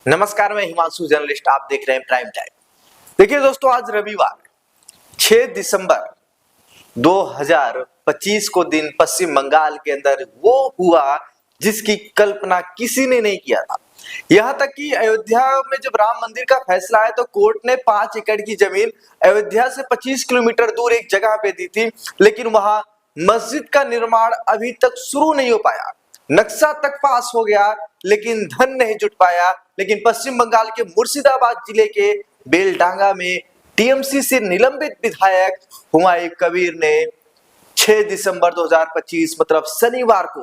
नमस्कार, मैं हिमांशु जर्नलिस्ट। आप देख रहे हैं प्राइम टाइम। देखिए दोस्तों, आज रविवार 6 दिसंबर 2025 को दिन पश्चिम बंगाल के अंदर वो हुआ जिसकी कल्पना किसी ने नहीं किया था। यहां तक कि अयोध्या में जब राम मंदिर का फैसला आया तो कोर्ट ने 5 एकड़ की जमीन अयोध्या से 25 किलोमीटर दूर एक जगह पे दी थी, लेकिन वहां मस्जिद का निर्माण अभी तक शुरू नहीं हो पाया। नक्शा तक पास हो गया लेकिन धन नहीं जुट पाया। लेकिन पश्चिम बंगाल के मुर्शिदाबाद जिले के बेलडांगा में टीएमसी से निलंबित विधायक हुमायूं कबीर ने 6 दिसंबर 2025 मतलब शनिवार को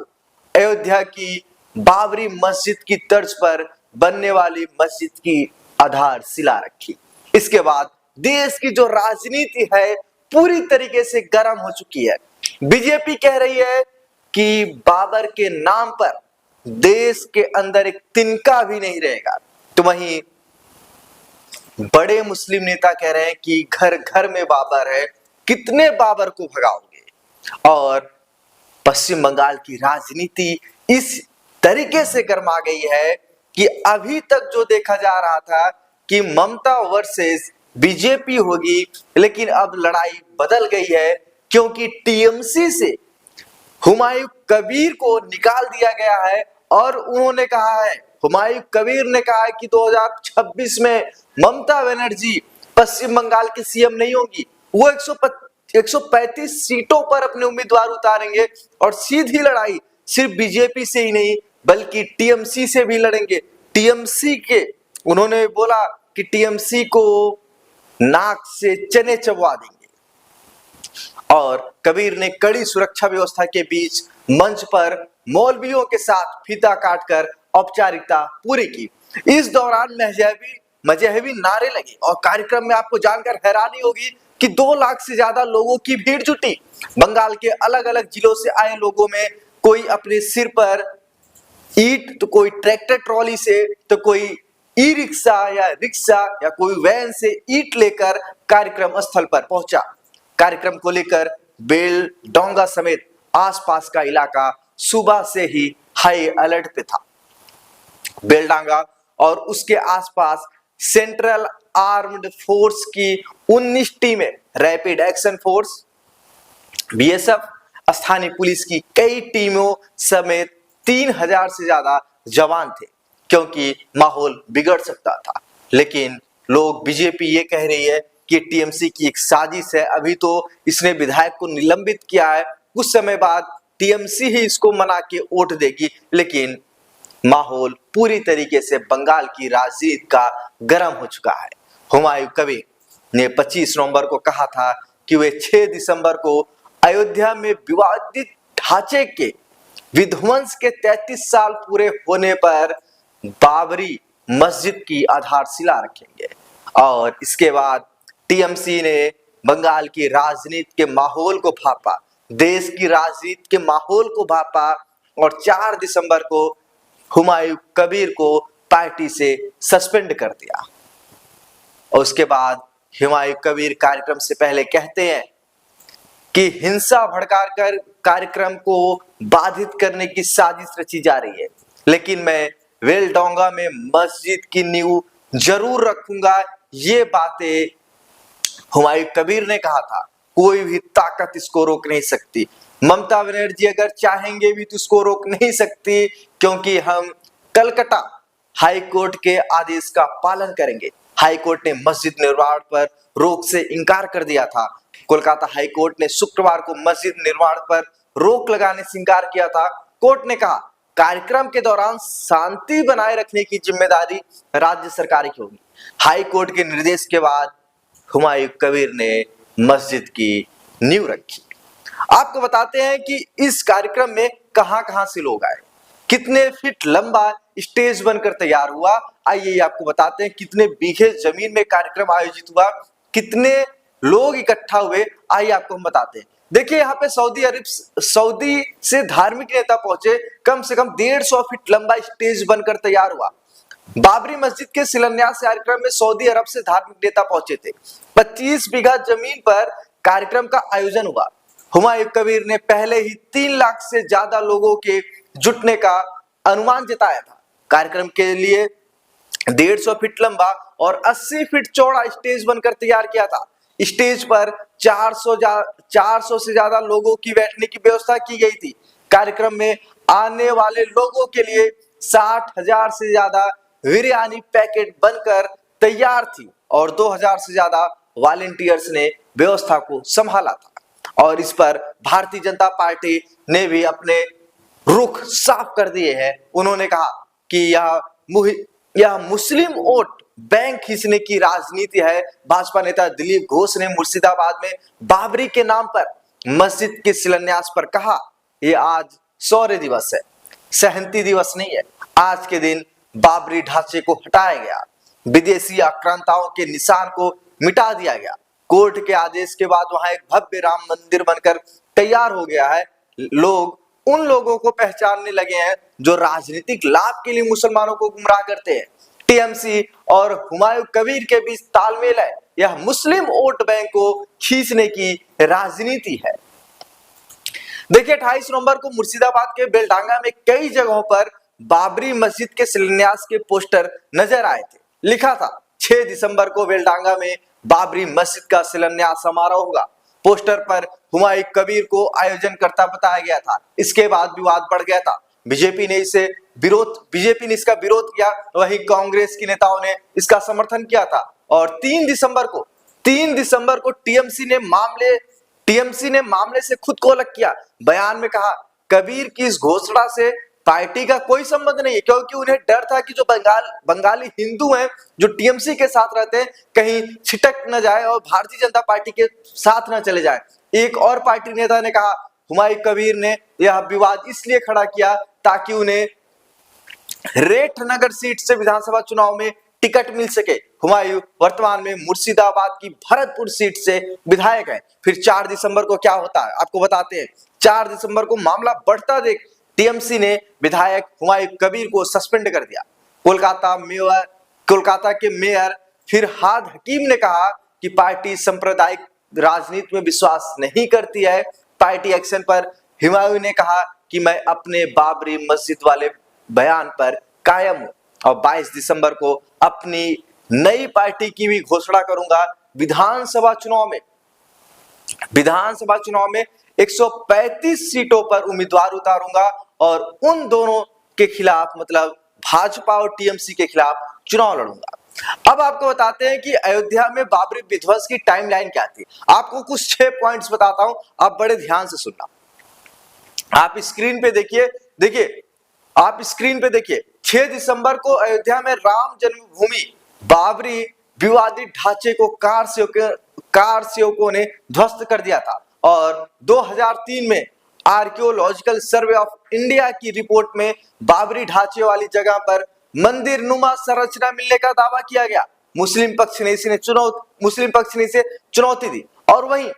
अयोध्या की बाबरी मस्जिद की तर्ज पर बनने वाली मस्जिद की आधारशिला रखी। इसके बाद देश की जो राजनीति है पूरी तरीके से गर्म हो चुकी है। बीजेपी कह रही है कि बाबर के नाम पर देश के अंदर एक तिनका भी नहीं रहेगा, तो वहीं बड़े मुस्लिम नेता कह रहे हैं कि घर घर में बाबर है, कितने बाबर को भगाओगे। और पश्चिम बंगाल की राजनीति इस तरीके से गर्मा गई है कि अभी तक जो देखा जा रहा था कि ममता वर्सेस बीजेपी होगी, लेकिन अब लड़ाई बदल गई है क्योंकि टीएमसी से हुमायूं कबीर को निकाल दिया गया है। और उन्होंने कहा है, हुमायूं कबीर ने कहा है कि 2026 में ममता बनर्जी पश्चिम बंगाल की सीएम नहीं होंगी। वो 135 सीटों पर अपने उम्मीदवार उतारेंगे और सीधी लड़ाई सिर्फ बीजेपी से ही नहीं बल्कि टीएमसी से भी लड़ेंगे। टीएमसी के उन्होंने बोला कि टीएमसी को नाक से चने चबवा देंगे। और कबीर ने कड़ी सुरक्षा व्यवस्था के बीच मंच पर मौलवियों के साथ फीता काटकर औपचारिकता पूरी की। इस दौरान मजहबी नारे लगे और कार्यक्रम में आपको जानकर हैरानी होगी कि 2 लाख से ज्यादा लोगों की भीड़ जुटी। बंगाल के अलग अलग जिलों से आए लोगों में कोई अपने सिर पर ईंट, तो कोई ट्रैक्टर ट्रॉली से, तो कोई ई रिक्शा या कोई वैन से ईंट लेकर कार्यक्रम स्थल पर पहुंचा। कार्यक्रम को लेकर बेलडोंगा समेत आसपास का इलाका सुबह से ही हाई अलर्ट पे था। बेलडांगा और उसके आसपास सेंट्रल आर्म्ड फोर्स की 19 टीमें, रैपिड एक्शन फोर्स बीएसएफ, स्थानीय पुलिस की कई टीमों समेत 3000 से ज्यादा जवान थे क्योंकि माहौल बिगड़ सकता था। लेकिन लोग, बीजेपी ये कह रही है कि टीएमसी की एक साजिश है। अभी तो इसने विधायक को निलंबित किया है, कुछ समय बाद टीएमसी ही इसको मना के वोट देगी। लेकिन माहौल पूरी तरीके से बंगाल की राजनीति का गर्म हो चुका है। हुमायूं कबीर ने 25 नवंबर को कहा था कि वे 6 दिसंबर को अयोध्या में विवादित ढांचे के विध्वंस के 33 साल पूरे होने पर बाबरी मस्जिद की आधारशिला रखेंगे। और इसके बाद टीएमसी ने बंगाल की राजनीति के माहौल को भापा, देश की राजनीति के माहौल को भापा और 4 दिसंबर को हुमायूं कबीर को पार्टी से सस्पेंड कर दिया। और उसके बाद हुमायूं कबीर कार्यक्रम से पहले कहते हैं कि हिंसा भड़काकर कार्यक्रम को बाधित करने की साजिश रची जा रही है, लेकिन मैं बेलडोंगा में मस्जिद की नींव जरूर रखूंगा। ये बातें हुमायूं कबीर ने कहा था। कोई भी ताकत इसको रोक नहीं सकती। ममता बनर्जी अगर चाहेंगे भी तो इसको रोक नहीं सकती, क्योंकि हम कलकत्ता हाई कोर्ट के आदेश का पालन करेंगे। हाई कोर्ट ने मस्जिद निर्माण पर रोक से इनकार कर दिया था। कोलकाता हाई कोर्ट ने शुक्रवार को मस्जिद निर्माण पर रोक लगाने से इनकार किया था। कोर्ट ने कहा, कार्यक्रम के दौरान शांति बनाए रखने की जिम्मेदारी राज्य सरकार की होगी। हाई कोर्ट के निर्देश के बाद हुमायूं कबीर ने मस्जिद की नींव रखी। आपको बताते हैं कि इस कार्यक्रम में कहां से लोग आए, कितने फीट लंबा स्टेज बनकर तैयार हुआ। आइए आपको बताते हैं कितने बीघे जमीन में कार्यक्रम आयोजित हुआ, कितने लोग इकट्ठा हुए। आइए आपको हम बताते हैं। देखिए यहाँ पे सऊदी से धार्मिक नेता पहुंचे। कम से कम 150 फीट लंबा स्टेज बनकर तैयार हुआ। बाबरी मस्जिद के शिलान्यास कार्यक्रम में सऊदी अरब से धार्मिक नेता पहुंचे थे। 25 बीघा जमीन पर कार्यक्रम का आयोजन हुआ। हुमायूं कबीर ने पहले ही 3 लाख से ज्यादा लोगों के जुटने का अनुमान जताया था। कार्यक्रम के लिए 150 फीट लंबा और 80 फीट चौड़ा स्टेज बनकर तैयार किया था। स्टेज पर 400 से ज्यादा लोगों की बैठने की व्यवस्था की गई थी। कार्यक्रम में आने वाले लोगों के लिए 60,000 से ज्यादा बिरयानी पैकेट बनकर तैयार थी और 2,000 से ज्यादा वॉलेंटियर्स ने व्यवस्था को संभाला था। और इस पर भारतीय जनता पार्टी ने भी अपने रुख साफ कर दिए हैं। उन्होंने कहा कि यह मुस्लिम वोट बैंक खींचने की राजनीति है। भाजपा नेता दिलीप घोष ने मुर्शिदाबाद में बाबरी के नाम पर मस्जिद के शिलान्यास पर कहा, यह आज शौर्य दिवस है, सहमति दिवस नहीं है। आज के दिन बाबरी ढांचे को हटाया गया, विदेशी आक्रांताओं के निशान को मिटा दिया गया। कोर्ट के आदेश के बाद वहां एक भव्य राम मंदिर बनकर तैयार हो गया है। लोग उन लोगों को पहचानने लगे हैं जो राजनीतिक लाभ के लिए मुसलमानों को गुमराह करते हैं। टीएमसी और हुमायूं कबीर के बीच तालमेल है। यह मुस्लिम वोट बैंक को खींचने की राजनीति है। देखिए 28 नवंबर को मुर्शिदाबाद के बेलडांगा में कई जगहों पर बाबरी मस्जिद के शिलान्यास के पोस्टर नजर आए थे। लिखा था 6 दिसंबर को बेलडांगा में बाबरी मस्जिद का शिलान्यास समारोह होगा। पोस्टर पर हुमायूं कबीर को आयोजनकर्ता बताया गया था। इसके बाद विवाद बढ़ गया था। बीजेपी ने इसका विरोध किया, वहीं कांग्रेस के नेताओं ने इसका समर्थन किया था। और 3 दिसंबर को टीएमसी ने मामले से खुद को अलग किया। बयान में कहा, कबीर की इस घोषणा से पार्टी का कोई संबंध नहीं है, क्योंकि उन्हें डर था कि जो बंगाली हिंदू हैं जो टीएमसी के साथ रहते हैं कहीं छिटक न जाए और भारतीय जनता पार्टी के साथ न चले जाए। एक और पार्टी नेता ने कहा, हुमायूं कबीर ने यह विवाद इसलिए खड़ा किया ताकि उन्हें रेठनगर सीट से विधानसभा चुनाव में टिकट मिल सके। हुमायूं वर्तमान में मुर्शिदाबाद की भरतपुर सीट से विधायक है। फिर 4 दिसंबर को क्या होता है आपको बताते हैं। 4 दिसंबर को मामला बढ़ता देख टीएमसी ने विधायक हुमायूं कबीर को सस्पेंड कर दिया। कोलकाता के मेयर फिरहाद हकीम ने कहा कि पार्टी सांप्रदायिक राजनीति में विश्वास नहीं करती है। पार्टी एक्शन पर हुमायूं ने कहा कि मैं अपने बाबरी मस्जिद वाले बयान पर कायम हूं और 22 दिसंबर को अपनी नई पार्टी की भी घोषणा करूंगा। विधानसभा चुनाव में 135 सीटों पर उम्मीदवार उतारूंगा और उन दोनों के खिलाफ मतलब भाजपा और टीएमसी के खिलाफ चुनाव लड़ूंगा। अब आपको बताते हैं कि अयोध्या में बाबरी विध्वंस की टाइमलाइन क्या थी। आपको कुछ 6 पॉइंट्स बताता हूं, आप बड़े ध्यान से सुनना। आप स्क्रीन पे देखिए 6 दिसंबर को अयोध्या में राम जन्मभूमि बाबरी विवादित ढांचे को कार सेवकों ने ध्वस्त कर दिया था और 2003 में आर्कियोलॉजिकल सर्वे ऑफ इंडिया की रिपोर्ट में बाबरी ढांचे वाली जगह पर मंदिर नुमा संरचना मिलने का दावा किया गया। मुस्लिम पक्ष ने इसे चुनौती दी। और वहीं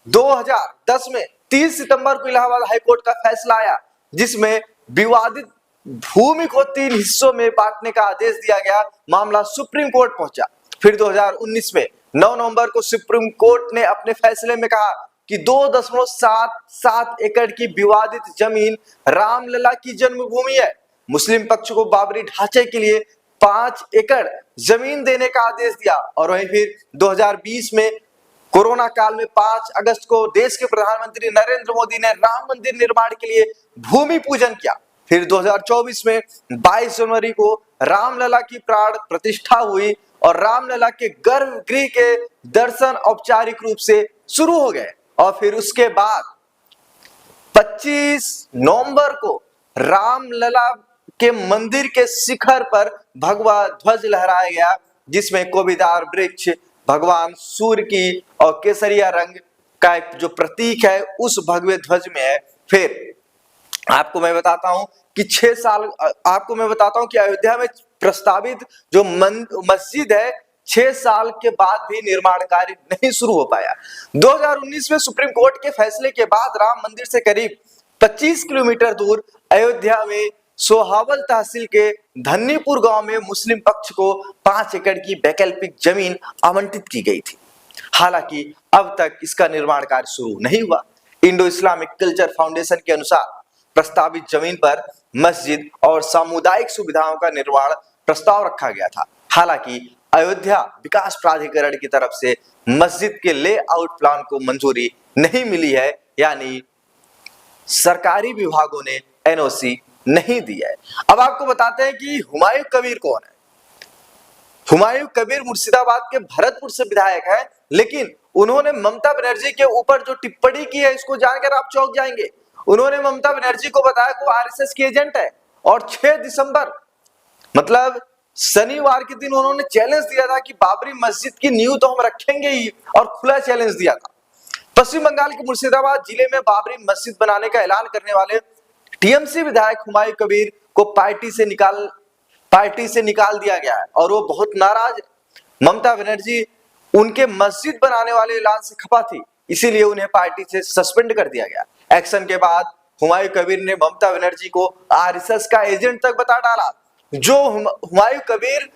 2010 में 30 सितंबर को इलाहाबाद हाईकोर्ट का फैसला आया जिसमें विवादित भूमि को 3 हिस्सों में बांटने का आदेश दिया गया। मामला सुप्रीम कोर्ट पहुंचा। फिर 2019 में 9 नवंबर को सुप्रीम कोर्ट ने अपने फैसले में कहा कि 2.77 एकड़ की विवादित जमीन रामलला की जन्मभूमि है। मुस्लिम पक्ष को बाबरी ढांचे के लिए 5 एकड़ जमीन देने का आदेश दिया। और वहीं फिर 2020 में कोरोना काल में 5 अगस्त को देश के प्रधानमंत्री नरेंद्र मोदी ने राम मंदिर निर्माण के लिए भूमि पूजन किया। फिर 2024 में 22 जनवरी को रामलला की प्राण प्रतिष्ठा हुई और रामलला के गर्भगृह के दर्शन औपचारिक रूप से शुरू हो गए। और फिर उसके बाद 25 नवंबर को रामलला के मंदिर के शिखर पर भगवा ध्वज लहराया गया जिसमें कोबीदार वृक्ष, भगवान सूर्य की और केसरिया रंग का एक जो प्रतीक है उस भगवे ध्वज में है। फिर आपको मैं बताता हूं कि अयोध्या में प्रस्तावित जो मस्जिद है 6 साल के बाद भी निर्माण कार्य नहीं शुरू हो पाया। 2019 में सुप्रीम कोर्ट के फैसले के बाद राम मंदिर से करीब 25 किलोमीटर दूर अयोध्या में सोहावल तहसील के धन्नीपुर गांव में मुस्लिम पक्ष को 5 एकड़ की वैकल्पिक जमीन आवंटित की गई थी। हालांकि अब तक इसका निर्माण कार्य शुरू नहीं हुआ। इंडो इस्लामिक कल्चर फाउंडेशन के अनुसार प्रस्तावित जमीन पर मस्जिद और सामुदायिक सुविधाओं का निर्माण प्रस्ताव रखा गया था। हालांकि अयोध्या विकास प्राधिकरण की तरफ से मस्जिद के लेआउट प्लान को मंजूरी नहीं मिली है, यानी सरकारी विभागों ने एनओसी नहीं दी है। अब आपको बताते हैं कि हुमायूं कबीर कौन है। हुमायूं कबीर मुर्शिदाबाद के भरतपुर से विधायक है, लेकिन उन्होंने ममता बनर्जी के ऊपर जो टिप्पणी की है इसको जानकर आप चौंक जाएंगे। उन्होंने ममता बनर्जी को बताया कि वो आरएसएस की एजेंट है, और 6 दिसंबर मतलब शनिवार के दिन उन्होंने चैलेंज दिया था कि बाबरी मस्जिद की नींव तो हम रखेंगे ही, और खुला चैलेंज दिया था। पश्चिम बंगाल के मुर्शिदाबाद जिले में बाबरी मस्जिद बनाने का ऐलान करने वाले टीएमसी विधायक हुमायूं कबीर को पार्टी से निकाल दिया गया है, और वो बहुत नाराज है। ममता बनर्जी उनके मस्जिद बनाने वाले ऐलान से खफा थी, इसीलिए उन्हें पार्टी से सस्पेंड कर दिया गया। एक्शन के बाद हुमायूं कबीर ने ममता बनर्जी को आरएसएस का एजेंट तक बता डाला। जो हुमायूं कबीर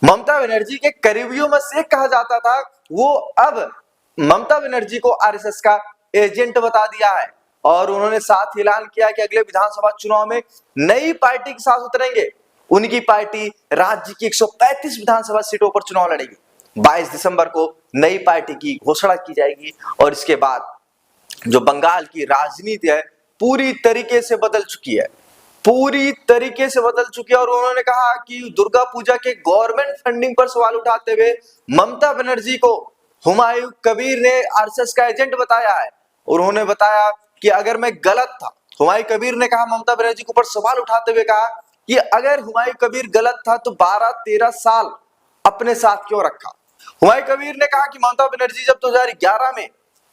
ममता बनर्जी के करीबियों में से कहा जाता था, वो अब ममता बनर्जी को आरएसएस का एजेंट बता दिया है, और उन्होंने साथ ही ऐलान किया कि अगले विधानसभा चुनाव में नई पार्टी के साथ उतरेंगे। उनकी पार्टी राज्य की 135 विधानसभा सीटों पर चुनाव लड़ेगी। 22 दिसंबर को नई पार्टी की घोषणा की जाएगी, और इसके बाद जो बंगाल की राजनीति है पूरी तरीके से बदल चुकी है, और उन्होंने कहा कि दुर्गा पूजा के गवर्नमेंट फंडिंग पर सवाल उठाते हुए ममता बनर्जी को हुमायूं कबीर ने आरएसएस का एजेंट बताया है। उन्होंने बताया कि अगर मैं गलत था, हुमायूं कबीर ने कहा, ममता बनर्जी के ऊपर सवाल उठाते हुए कहा कि अगर हुमायूं कबीर गलत था तो 12-13 साल अपने साथ क्यों रखा। हुमायूं कबीर ने कहा कि ममता बनर्जी जब 2011 में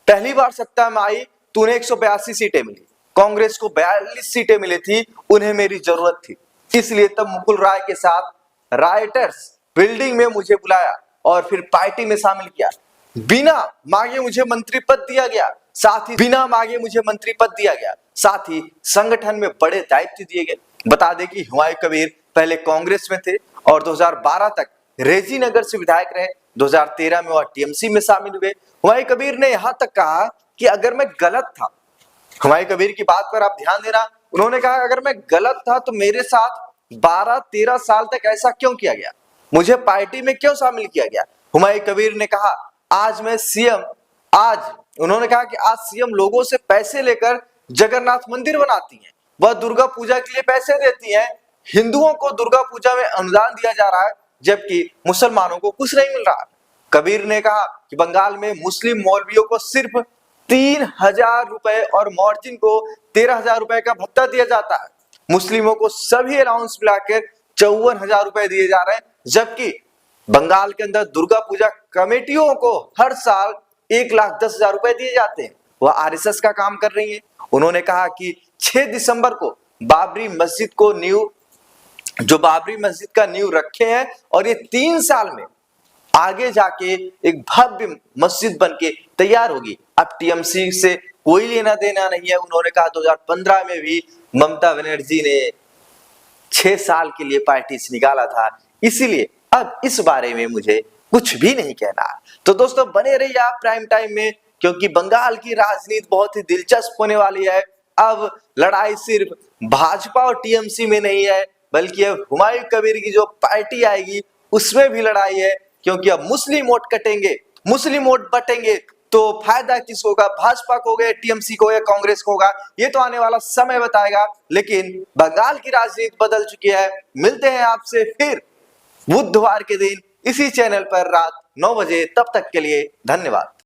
पहली बार सत्ता में आई तो उन्हें 182 सीटें मिली, कांग्रेस को 42 सीटें मिली थी, उन्हें मेरी जरूरत थी, इसलिए तब मुकुल राय के साथ राइटर्स बिल्डिंग में मुझे बुलाया और फिर पार्टी में शामिल किया। बिना मांगे मुझे मंत्री पद दिया गया, साथ ही संगठन में बड़े दायित्व दिए गए। बता दें कि हुमायूं कबीर पहले कांग्रेस में थे और 2012 तक रेजी नगर से विधायक रहे। 2013 में वह टीएमसी में शामिल हुए। हुमायूं कबीर ने यहां तक कहा कि अगर मैं गलत था, हुमायूं कबीर की बात पर आप ध्यान देना, उन्होंने कहा अगर मैं गलत था तो मेरे साथ 12-13 साल तक ऐसा क्यों किया गया, मुझे पार्टी में क्यों शामिल किया गया। हुमायूं कबीर ने कहा उन्होंने कहा कि आज सीएम लोगों से पैसे लेकर जगन्नाथ मंदिर बनाती हैं, वह दुर्गा पूजा के लिए पैसे देती हैं, हिंदुओं को दुर्गा पूजा में अनुदान दिया जा रहा है जबकि मुसलमानों को कुछ नहीं मिल रहा। कबीर ने कहा कि बंगाल में मुस्लिम मौलवियों को सिर्फ 3,000 रुपए और मौर्जिन को 13,000 रुपए का भत्ता दिया जाता है। मुस्लिमों को सभी अलाउंस मिलाकर 54,000 रुपए दिए जा रहे हैं, जबकि बंगाल के अंदर दुर्गा पूजा कमेटियों को हर साल 1,10,000 रुपए दिए जाते हैं। वह आरएसएस का काम कर रही है। उन्होंने कहा कि 6 दिसंबर को बाबरी मस्जिद का नींव रखे हैं और ये 3 साल में आगे जाके एक भव्य मस्जिद बनके तैयार होगी। अब टीएमसी से कोई लेना देना नहीं है। उन्होंने कहा 2015 में भी ममता बनर्जी ने 6 साल के लिए पार्टी से निकाला था, इसीलिए अब इस बारे में मुझे कुछ भी नहीं कहना। तो दोस्तों बने रहिए आप प्राइम टाइम में, क्योंकि बंगाल की राजनीति बहुत ही दिलचस्प होने वाली है। अब लड़ाई सिर्फ भाजपा और टीएमसी में नहीं है, बल्कि अब हुमायूं कबीर की जो पार्टी आएगी उसमें भी लड़ाई है, क्योंकि अब मुस्लिम वोट कटेंगे, मुस्लिम वोट बटेंगे तो फायदा किसको होगा, भाजपा को होगा, टीएमसी को या कांग्रेस को होगा, ये तो आने वाला समय बताएगा। लेकिन बंगाल की राजनीति बदल चुकी है। मिलते हैं आपसे फिर बुधवार के दिन इसी चैनल पर रात 9 बजे। तब तक के लिए धन्यवाद।